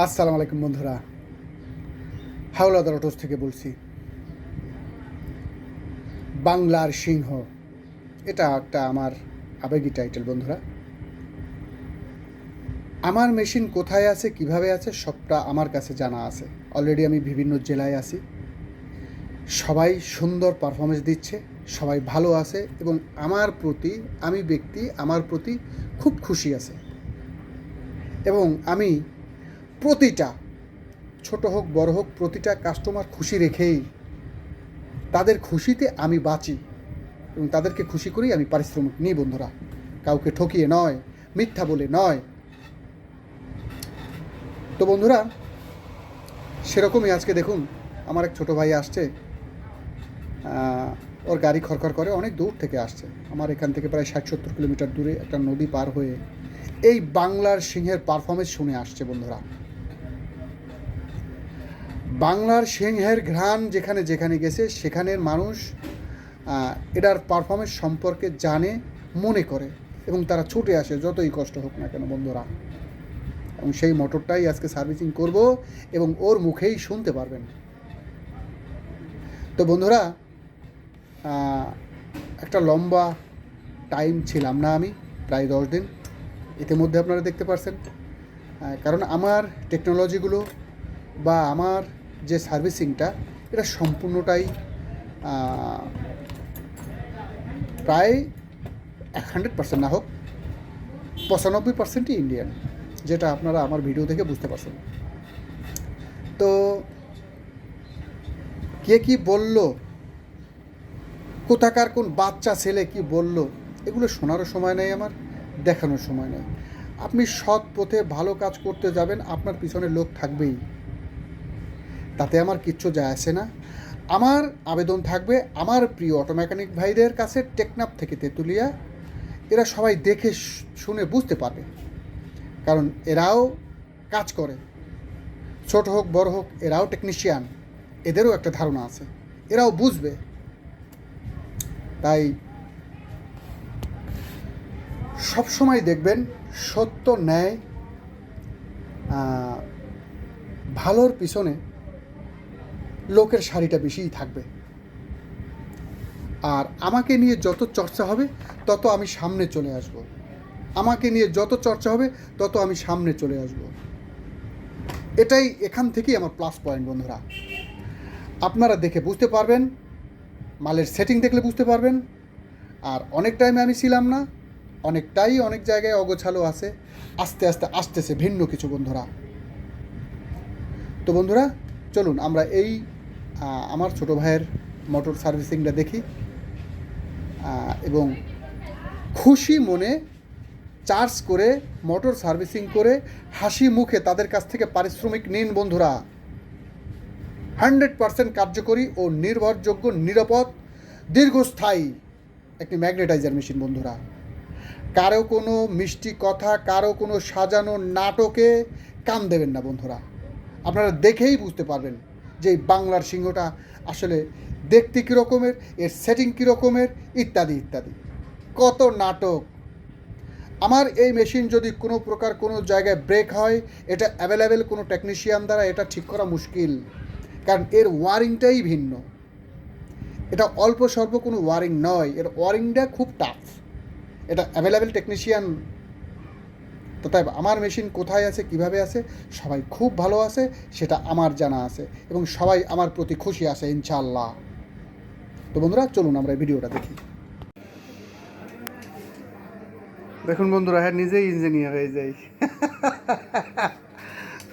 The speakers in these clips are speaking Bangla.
আসসালামু আলাইকুম বন্ধুরা, হাওলাদার অটোস থেকে বলছি। বাংলার সিংহ, এটা একটা আমার আবেগী টাইটেল বন্ধুরা। আমার মেশিন কোথায় আছে, কিভাবে আছে, সবটা আমার কাছে জানা আছে। অলরেডি আমি বিভিন্ন জেলায় আছি, সবাই সুন্দর পারফরমেন্স দিচ্ছে, সবাই ভালো আছে এবং আমার প্রতি খুব খুশি আছে। এবং আমি প্রতিটা, ছোট হোক বড় হোক, প্রতিটা কাস্টমার খুশি রেখেই তাদের খুশিতে আমি বাঁচি এবং তাদেরকে খুশি করেই আমি পারিশ্রমিক নিই বন্ধুরা। কাউকে ঠকিয়ে নয়, মিথ্যা বলে নয়। তো বন্ধুরা, সেরকমই আজকে দেখুন, আমার এক ছোটো ভাই আসছে। ওর গাড়ি খড়খড় করে, অনেক দূর থেকে আসছে। আমার এখান থেকে প্রায় 60-70 কিলোমিটার দূরে একটা নদী পার হয়ে এই বাংলার সিংহের পারফরমেন্স শুনে আসছে বন্ধুরা। বাংলার সিংহের ঘ্রাণ যেখানে যেখানে গেছে, সেখানের মানুষ এটার পারফরমেন্স সম্পর্কে জানে, মনে করে এবং তারা ছুটে আসে, যতই কষ্ট হোক না কেন বন্ধুরা। এবং সেই মোটরটাই আজকে সার্ভিসিং করব এবং ওর মুখেই শুনতে পারবেন। তো বন্ধুরা, একটা লম্বা টাইম ছিলাম না আমি, প্রায় 10 দিন ইতিমধ্যে আপনারা দেখতে পারছেন। কারণ আমার টেকনোলজিগুলো বা আমার যে সার্ভিসিংটা, এটা সম্পূর্ণটাই প্রায় 100% না হোক 95%ই ইন্ডিয়ান, যেটা আপনারা আমার ভিডিও থেকে বুঝতে পারছেন। তো কে কি বলল, কোথাকার কোন বাচ্চা ছেলে কি বলল, এগুলো শোনারও সময় নেই আমার, দেখানোর সময় নেই। আপনি সৎ পথে ভালো কাজ করতে যাবেন, আপনার পিছনে লোক থাকবেই, তাতে আমার কিচ্ছু যায় আসে না। আমার আবেদন থাকবে আমার প্রিয় অটো মেকানিক ভাইদের কাছে, টেকনাফ থেকে তেঁতুলিয়া, এরা সবাই দেখে শুনে বুঝতে পারবে, কারণ এরাও কাজ করে, ছোট হোক বড় হোক, এরাও টেকনিশিয়ান, এদেরও একটা ধারণা আছে, এরাও বুঝবে। তাই সবসময় দেখবেন সত্য, ন্যায়, ভালোর পিছনে লোকের সারিটা বেশিই থাকবে। আর আমাকে নিয়ে যত চর্চা হবে তত আমি সামনে চলে আসব, আমাকে নিয়ে যত চর্চা হবে তত আমি সামনে চলে আসব। এটাই এখান থেকেই আমার প্লাস পয়েন্ট বন্ধুরা। আপনারা দেখে বুঝতে পারবেন, মালের সেটিং দেখলে বুঝতে পারবেন। আর অনেক টাইমে আমি ছিলাম না, অনেক জায়গায় অগোছালো আছে, আস্তে আস্তে আসতেছে ভিন্ন কিছু বন্ধুরা। তো বন্ধুরা, চলুন আমরা এই আমার ছোটো ভাইয়ের মোটর সার্ভিসিংটা দেখি এবং খুশি মনে চার্জ করে মোটর সার্ভিসিং করে হাসি মুখে তাদের কাছ থেকে পারিশ্রমিক নিন বন্ধুরা। 100% কার্যকরী ও নির্ভরযোগ্য, নিরাপদ, দীর্ঘস্থায়ী একটি ম্যাগনেটাইজার মেশিন বন্ধুরা। কারো কোনো মিষ্টি কথা, কারো কোনো সাজানো নাটকে কান দেবেন না বন্ধুরা। আপনারা দেখেই বুঝতে পারবেন যে এই বাংলার সিংহটা আসলে দেখতে কী রকমের, এর সেটিং কী রকমের, ইত্যাদি ইত্যাদি। কত নাটক! আমার এই মেশিন যদি কোনো প্রকার কোনো জায়গায় ব্রেক হয়, এটা অ্যাভেলেবেল কোনো টেকনিশিয়ান দ্বারা এটা ঠিক করা মুশকিল, কারণ এর ওয়ারিংটাই ভিন্ন। এটা অল্প স্বল্প কোনো ওয়ারিং নয়, এর ওয়ারিংটা খুব টাফ। এটা অ্যাভেলেবেল টেকনিশিয়ান। তো তাই আমার মেশিন কোথায় আছে, কিভাবে আছে, সবাই খুব ভালো আছে, সেটা আমার জানা আছে এবং সবাই আমার প্রতি খুশি আছে ইনশাআল্লাহ। তো বন্ধুরা, চলুন আমরা এই ভিডিওটা দেখি। দেখুন বন্ধুরা, হ্যাঁ, নিজেই ইঞ্জিনিয়ার হয়ে যাই।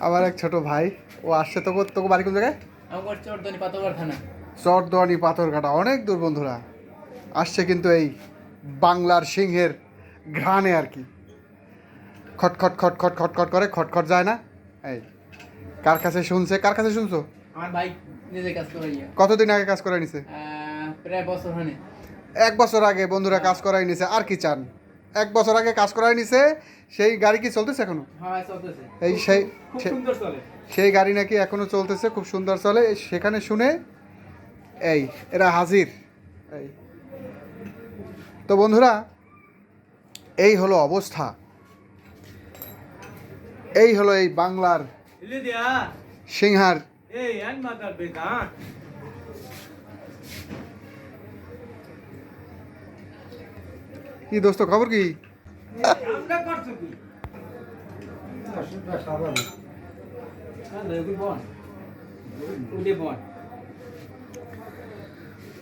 আমার এক ছোট ভাই, ও আসছে। তোকে বাড়ি কোন জায়গায়? চরদোয়ানি পাথরঘাটা, অনেক দূর বন্ধুরা। আসছে কিন্তু এই বাংলার সিংহের ঘ্রাণে আর কি। খটখট খটখট খটখট করে, খটখট যায় না। এই কার কাছে শুনছে, কার কাছে শুনছো? আমার ভাই নিজে কাজ করে। কতদিন আগে কাজ করাই নিছে? প্রায় বছর হয়নি। 1 বছর আগে বন্ধুরা কাজ করাই নিছে। আর কি চান? 1 বছর আগে কাজ করাই নিছে। সেই গাড়ি কি চলতেছে এখনো? হ্যাঁ, চলতেছে। এই খুব সুন্দর চলে। সেই গাড়ি নাকি এখনো চলতেছে, খুব সুন্দর চলে। সেখানে শুনে এই এরা হাজির। এই তো বন্ধুরা, এই হলো অবস্থা, এই হলো এই বাংলার Lydia, সিংহার hey, and mother beta. কি দোস্ত খবর কি? আমরা করছো কি? উঠে বন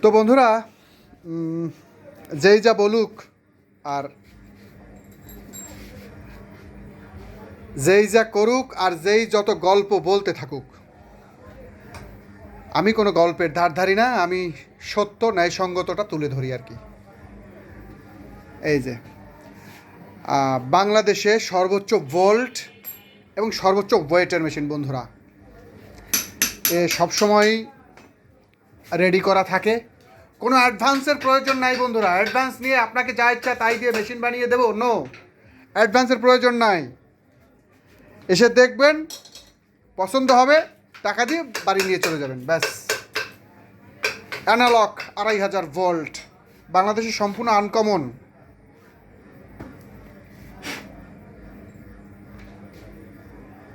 তো বন্ধুরা, যেই যা বলুক আর যেই যা করুক আর যেই যত গল্প বলতে থাকুক, আমি কোনো গল্পের ধার ধারি না, আমি সত্য ন্যায়সঙ্গতটা তুলে ধরি আর কি। এই যে বাংলাদেশে সর্বোচ্চ ভোল্ট এবং সর্বোচ্চ ওয়েটের মেশিন বন্ধুরা, এ সবসময় রেডি করা থাকে। কোনো অ্যাডভান্সের প্রয়োজন নাই বন্ধুরা। অ্যাডভান্স নিয়ে আপনাকে যা ইচ্ছা তাই দিয়ে মেশিন বানিয়ে দেবো, নো, অ্যাডভান্সের প্রয়োজন নাই। এসে দেখবেন, পছন্দ হবে, টাকা দিয়ে বাড়ি নিয়ে চলে যাবেন, ব্যাস। অ্যানালগ 2500 ভোল্ট, বাংলাদেশে সম্পূর্ণ আনকমন।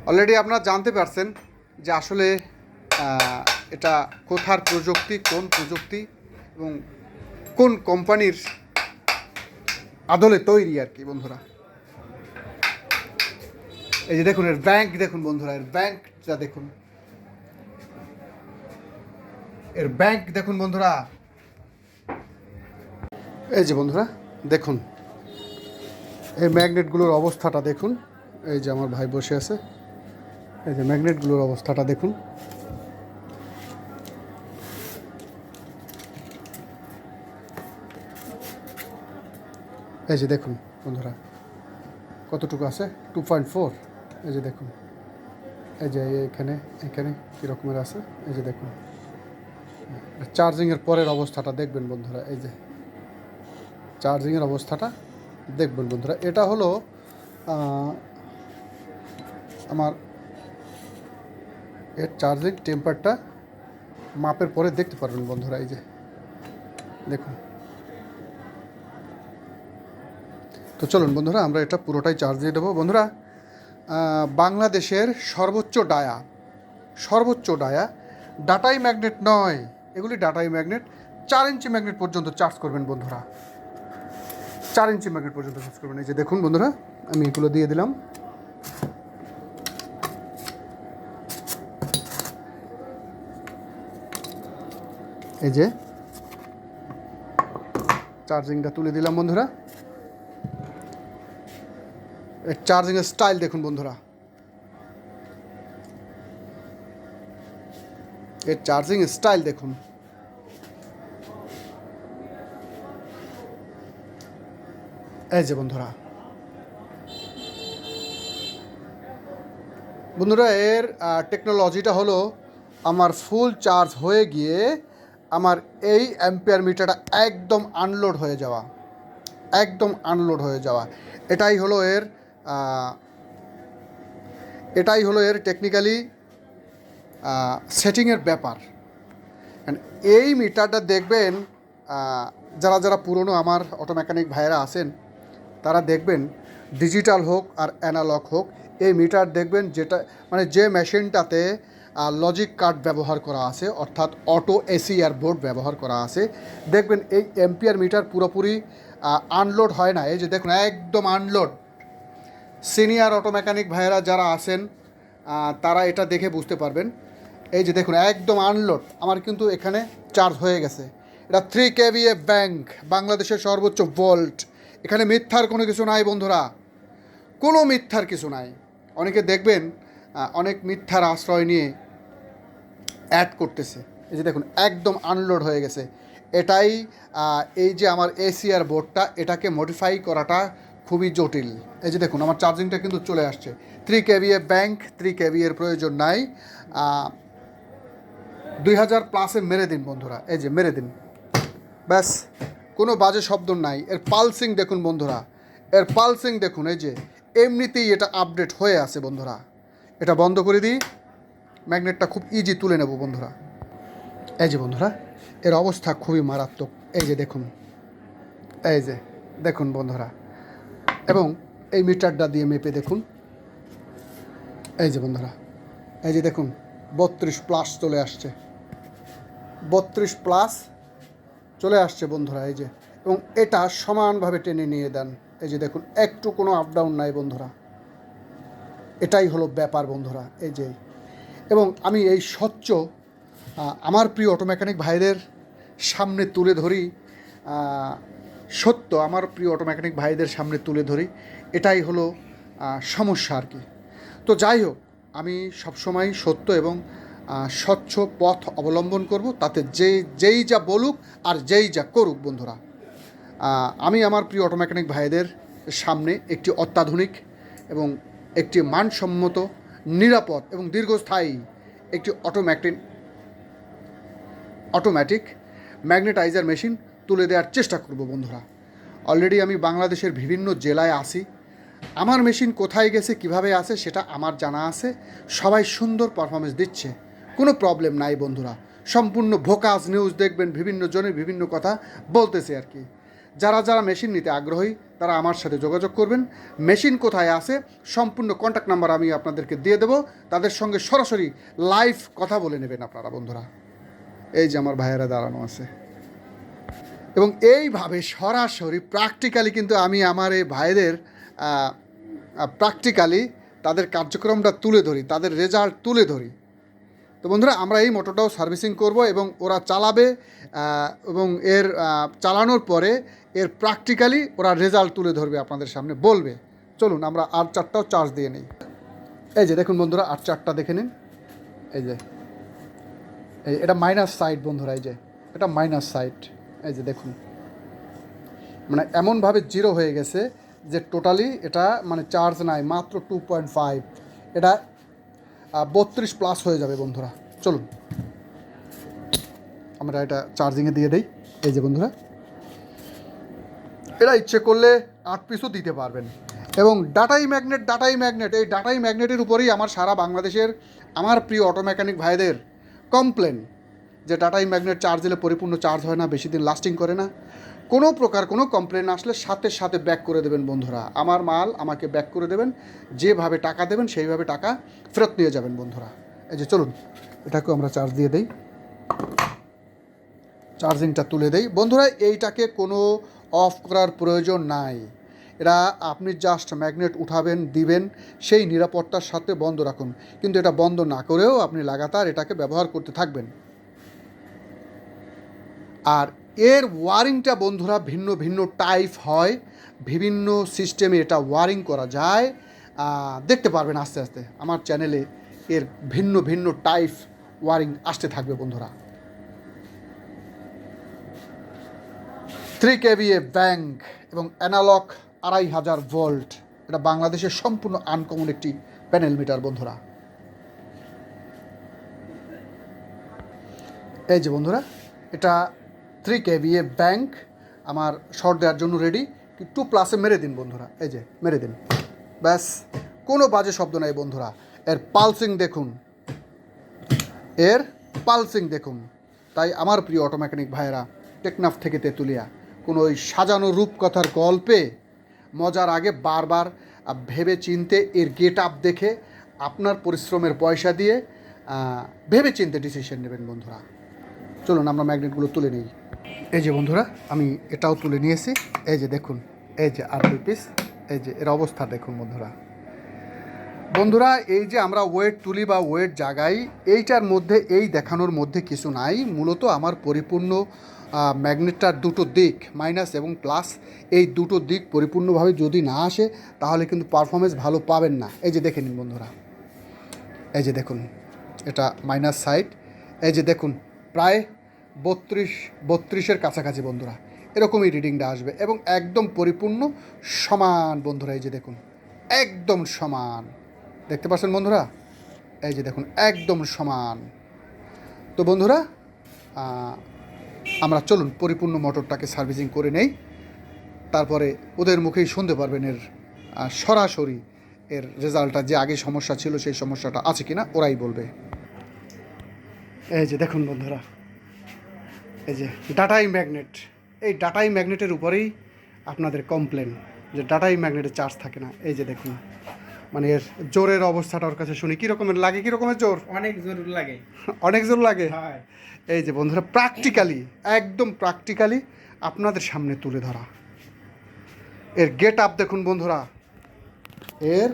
অলরেডি আপনারা জানতে পারছেন যে আসলে এটা কোথার প্রযুক্তি, কোন প্রযুক্তি এবং কোন কোম্পানির আদলে তৈরি আর কি বন্ধুরা। এই যে দেখুন এর ব্যাংক দেখুন বন্ধুরা, এর ব্যাংকটা দেখুন, এর ব্যাংক দেখুন বন্ধুরা। এই যে বন্ধুরা দেখুন এই ম্যাগনেটগুলোর অবস্থাটা দেখুন। এই যে আমার ভাই বসে আছে, এই যে ম্যাগনেটগুলোর অবস্থাটা দেখুন। এই যে দেখুন বন্ধুরা কতটুকু আছে, 2.4। এই যে দেখুন, এই যে এখানে এখানে কী রকমের আছে, এই যে দেখুন চার্জিংয়ের পরের অবস্থাটা দেখবেন বন্ধুরা। এই যে চার্জিংয়ের অবস্থাটা দেখবেন বন্ধুরা। এটা হলো আমার এর চার্জিং টেম্পারটা মাপের পরে দেখতে পারবেন বন্ধুরা। এই যে দেখুন। তো চলুন বন্ধুরা আমরা এটা পুরোটাই চার্জ দিয়ে দেবো বন্ধুরা। বাংলাদেশের সর্বোচ্চ ডায়া ডাটাই ম্যাগনেট নয়, এগুলি ডাটাই ম্যাগনেট। 4 ইঞ্চি ম্যাগনেট পর্যন্ত চার্জ করবেন বন্ধুরা, 4 ইঞ্চি ম্যাগনেট পর্যন্ত চার্জ করবেন। এই যে দেখুন বন্ধুরা, আমি এগুলো দিয়ে দিলাম। এই যে চার্জিংটা তুলে দিলাম বন্ধুরা। এর চার্জিংয়ের স্টাইল দেখুন বন্ধুরা, এর চার্জিং স্টাইল দেখুন। এই যে বন্ধুরা এর টেকনোলজিটা হলো আমার ফুল চার্জ হয়ে গিয়ে আমার এই অ্যাম্পিয়ার মিটারটা একদম আনলোড হয়ে যাওয়া, একদম আনলোড হয়ে যাওয়া। এটাই হলো এর টেকনিক্যালি সেটিংয়ের ব্যাপার। এই মিটারটা দেখবেন যারা যারা পুরনো আমার অটো মেকানিক ভাইয়েরা আছেন তারা দেখবেন, ডিজিটাল হোক আর অ্যানালগ হোক, এই মিটার দেখবেন যেটা মানে যে মেশিনটাতে লজিক কার্ড ব্যবহার করা আছে, অর্থাৎ অটো এসিআর বোর্ড ব্যবহার করা আছে, দেখবেন এই অ্যাম্পিয়ার মিটার পুরোপুরি আনলোড হয় না। এই যে দেখুন একদম আনলোড। সিনিয়র অটো মেকানিক ভাইয়েরা যারা আছেন তারা এটা দেখে বুঝতে পারবেন। এই যে দেখুন একদম আনলোড। আমার কিন্তু এখানে চার্জ হয়ে গেছে। এটা 3 kVA ব্যাংক, বাংলাদেশের সর্বোচ্চ ভোল্ট। এখানে মিথ্যার কোনো কিছু নাই বন্ধুরা, কোনো মিথ্যার কিছু নাই। অনেকে দেখবেন অনেক মিথ্যার আশ্রয় নিয়ে অ্যাড করতেছে। এই যে দেখুন একদম আনলোড হয়ে গেছে। এটাই এই যে আমার এসিআর বোর্ডটা, এটাকে মডিফাই করাটা খুবই জটিল। এই যে দেখুন আমার চার্জিংটা কিন্তু চলে আসছে। 3 kVA ব্যাংক, 3 kVA প্রয়োজন নাই। 2000 প্লাসে মেরে দিন বন্ধুরা, এই যে মেরে দিন, ব্যাস, কোনো বাজে শব্দ নাই। এর পালসিং দেখুন বন্ধুরা, এর পালসিং দেখুন। এই যে এমনিতেই এটা আপডেট হয়ে আছে বন্ধুরা। এটা বন্ধ করে দিই, ম্যাগনেটটা খুব ইজি তুলে নেব বন্ধুরা। এই যে বন্ধুরা এর অবস্থা খুবই মারাত্মক। এই যে দেখুন, এই যে দেখুন বন্ধুরা, এবং এই মিটারটা দিয়ে মেপে দেখুন। এই যে বন্ধুরা এই যে দেখুন 32+ চলে আসছে, 32+ চলে আসছে বন্ধুরা। এই যে, এবং এটা সমানভাবে টেনে নিয়ে দেন। এই যে দেখুন একটু কোনো আপ ডাউন নাই বন্ধুরা, এটাই হলো ব্যাপার বন্ধুরা। এই যে, এবং আমি এই স্বচ্ছ আমার প্রিয় অটো মেকানিক ভাইদের সামনে তুলে ধরি, সত্য আমার প্রিয় অটো মেকানিক ভাইদের সামনে তুলে ধরি, এটাই হলো সমস্যা আর কি। তো যাই হোক, আমি সবসময় সত্য এবং স্বচ্ছ পথ অবলম্বন করব, তাতে যেই যা বলুক আর যেই যা করুক বন্ধুরা, আমি আমার প্রিয় অটো মেকানিক ভাইদের সামনে একটি অত্যাধুনিক এবং একটি মানসম্মত, নিরাপদ এবং দীর্ঘস্থায়ী একটি অটোমেটিক ম্যাগনেটাইজার মেশিন তুলে দেওয়ার চেষ্টা করব বন্ধুরা। অলরেডি আমি বাংলাদেশের বিভিন্ন জেলায় আসি, আমার মেশিন কোথায় গেছে কিভাবে আছে সেটা আমার জানা আছে। সবাই সুন্দর পারফরমেন্স দিচ্ছে, কোনো প্রবলেম নাই বন্ধুরা। সম্পূর্ণ ভোকাস নিউজ দেখবেন, বিভিন্ন জনের বিভিন্ন কথা বলতেছে আর কি। যারা যারা মেশিন নিতে আগ্রহী তারা আমার সাথে যোগাযোগ করবেন। মেশিন কোথায় আছে সম্পূর্ণ কন্ট্যাক্ট নাম্বার আমি আপনাদেরকে দিয়ে দেবো, তাদের সঙ্গে সরাসরি লাইভ কথা বলে নেবেন আপনারা বন্ধুরা। এই যে আমার ভাইয়েরা দাঁড়ানো আছে, এবং এইভাবে সরাসরি প্র্যাকটিক্যালি কিন্তু আমি আমার এই ভাইদের প্র্যাকটিক্যালি তাদের কার্যক্রমটা তুলে ধরি, তাদের রেজাল্ট তুলে ধরি। তো বন্ধুরা, আমরা এই মোটরটাও সার্ভিসিং করব এবং ওরা চালাবে, এবং এর চালানোর পরে এর প্র্যাকটিক্যালি ওরা রেজাল্ট তুলে ধরবে, আপনাদের সামনে বলবে। চলুন আমরা R4টাও চার্জ দিয়ে নিই। এই যে দেখুন বন্ধুরা, R4টা দেখে নিন। এই যে এটা মাইনাস সাইড বন্ধুরা, এই যে এটা মাইনাস সাইড। এই যে দেখুন, মানে এমনভাবে জিরো হয়ে গেছে যে টোটালি এটা মানে চার্জ নাই, মাত্র 2.5। এটা 32+ হয়ে যাবে বন্ধুরা। চলুন আমরা এটা চার্জিংয়ে দিয়ে দেই। এই যে বন্ধুরা, এটা ইচ্ছে করলে 8 পিসও দিতে পারবেন। এবং ডাটাই ম্যাগনেট, এই ডাটাই ম্যাগনেটের উপরেই আমার সারা বাংলাদেশের আমার প্রিয় অটো মেকানিক ভাইদের কমপ্লেন যে ডাটাই ম্যাগনেট চার্জ দিলে পরিপূর্ণ চার্জ হয় না, বেশি দিন লাস্টিং করে না। কোনো প্রকার কোনো কমপ্লেন আসলে সাথে সাথে ব্যাক করে দেবেন বন্ধুরা। আমার মাল আমাকে ব্যাক করে দেবেন, যেভাবে টাকা দেবেন সেইভাবে টাকা ফেরত নিয়ে যাবেন বন্ধুরা। এই যে চলুন এটাকেও আমরা চার্জ দিয়ে দেই, চার্জিংটা তুলে দেই বন্ধুরা। এইটাকে কোনো অফ করার প্রয়োজন নাই, এটা আপনি জাস্ট ম্যাগনেট উঠাবেন, দিবেন, সেই নিরাপত্তার সাথে বন্ধ রাখুন। কিন্তু এটা বন্ধ না করেও আপনি লাগাতার এটাকে ব্যবহার করতে থাকবেন। আর এর ওয়ারিংটা বন্ধুরা ভিন্ন ভিন্ন টাইপ হয়, বিভিন্ন সিস্টেমে এটা ওয়ারিং করা যায়। দেখতে পারবেন আস্তে আস্তে আমার চ্যানেলে এর ভিন্ন ভিন্ন টাইপ ওয়ারিং আসতে থাকবে বন্ধুরা। 3 kVA ব্যাংক এবং অ্যানালগ 2500 ভোল্ট, এটা বাংলাদেশের সম্পূর্ণ আনকমন একটি প্যানেল মিটার বন্ধুরা। এই যে বন্ধুরা, এটা 3 kVA ব্যাংক আমার শর্ট দেওয়ার জন্য রেডি। 2+ মেরে দিন বন্ধুরা, এই যে মেরে দিন, ব্যাস, কোনো বাজে শব্দ নাই বন্ধুরা। এর পালসিং দেখুন, এর পালসিং দেখুন। তাই আমার প্রিয় অটো মেকানিক ভাইয়েরা, টেকনাফ থেকে তেঁতুলিয়া, কোনো ওই সাজানো রূপকথার গল্পে মজার আগে বারবার ভেবে চিনতে এর গেট আপ দেখে আপনার পরিশ্রমের পয়সা দিয়ে ভেবে চিনতে ডিসিশন নেবেন বন্ধুরা। চলুন আমরা ম্যাগনেটগুলো তুলে নিই। এই যে বন্ধুরা, আমি এটাও তুলে নিয়েছি। এই যে দেখুন, এই যে আর 2 পিস, এই যে এর অবস্থা দেখুন বন্ধুরা। বন্ধুরা, এই যে আমরা ওয়েট তুলি বা ওয়েট জাগাই, এইটার মধ্যে এই দেখানোর মধ্যে কিছু নাই। মূলত আমার পরিপূর্ণ ম্যাগনেটটার দুটো দিক, মাইনাস এবং প্লাস, এই দুটো দিক পরিপূর্ণভাবে যদি না আসে তাহলে কিন্তু পারফরমেন্স ভালো পাবেন না। এই যে দেখে নিন বন্ধুরা, এই যে দেখুন, এটা মাইনাস সাইড। এই যে দেখুন, প্রায় 32-32-এর কাছাকাছি বন্ধুরা, এরকমই রিডিংটা আসবে এবং একদম পরিপূর্ণ সমান বন্ধুরা। এই যে দেখুন, একদম সমান, দেখতে পাচ্ছেন বন্ধুরা? এই যে দেখুন, একদম সমান। তো বন্ধুরা, আমরা চলুন পরিপূর্ণ মোটরটাকে সার্ভিসিং করে নেই, তারপরে ওদের মুখেই শুনতে পারবেন এর সরাসরি এর রেজাল্টটা, যে আগে সমস্যা ছিল সেই সমস্যাটা আছে কিনা ওরাই বলবে। এই যে দেখুন বন্ধুরা, এই যে ডাটাই ম্যাগনেট, এই ডাটাই ম্যাগনেটের উপরেই আপনাদের কমপ্লেন যে ডাটাই ম্যাগনেটে চার্জ থাকে না। এই যে দেখুন মানে এর জোরের অবস্থাটা ওর কাছে শুনি কী রকমের লাগে, কী রকমের জোর? অনেক জোর লাগে। অনেক জোর লাগে। হয়। এই যে বন্ধুরা প্র্যাকটিক্যালি, একদম প্র্যাকটিক্যালি আপনাদের সামনে তুলে ধরা। এর গেট আপ দেখুন বন্ধুরা, এর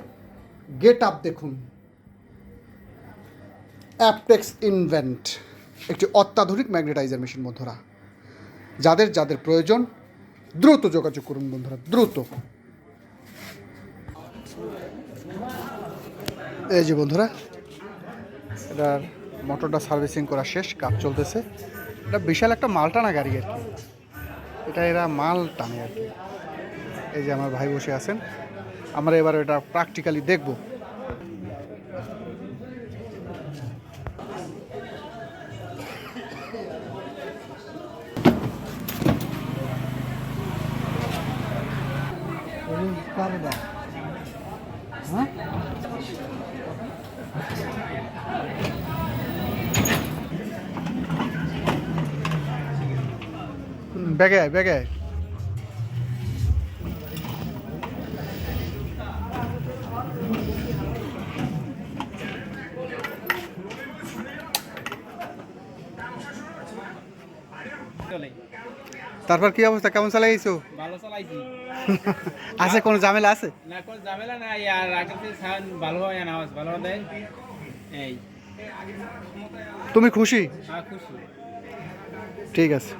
গেট আপ দেখুন। অ্যাপটেক্স ইনভেন্ট একটি অত্যাধুনিক ম্যাগনেটাইজার মেশিন বন্ধুরা। যাদের যাদের প্রয়োজন দ্রুত যোগাযোগ করুন বন্ধুরা, দ্রুত। এই যে বন্ধুরা, এটার মোটরটা সার্ভিসিং করা শেষ, কাজ চলতেছে। এটা বিশাল একটা মাল টানা গাড়ি আর কি, এটা এরা মাল টানে আর কি। এই যে আমার ভাই বসে আছেন, আমরা এবার এটা প্র্যাকটিক্যালি দেখব। ব্যাগে আয়, ব্যাগে আয়। চলে। তারপর কি অবস্থা, কেমন চালাইছো? ভালো চালাইছি। আছে কোনো ঝামেলা আছে? না কোনো ঝামেলা নাই, আর আগের থেকে সাউন্ড ভালো হয় না, আওয়াজ ভালো দেয়। এই তুমি খুশি? হ্যাঁ খুশি। ঠিক আছে।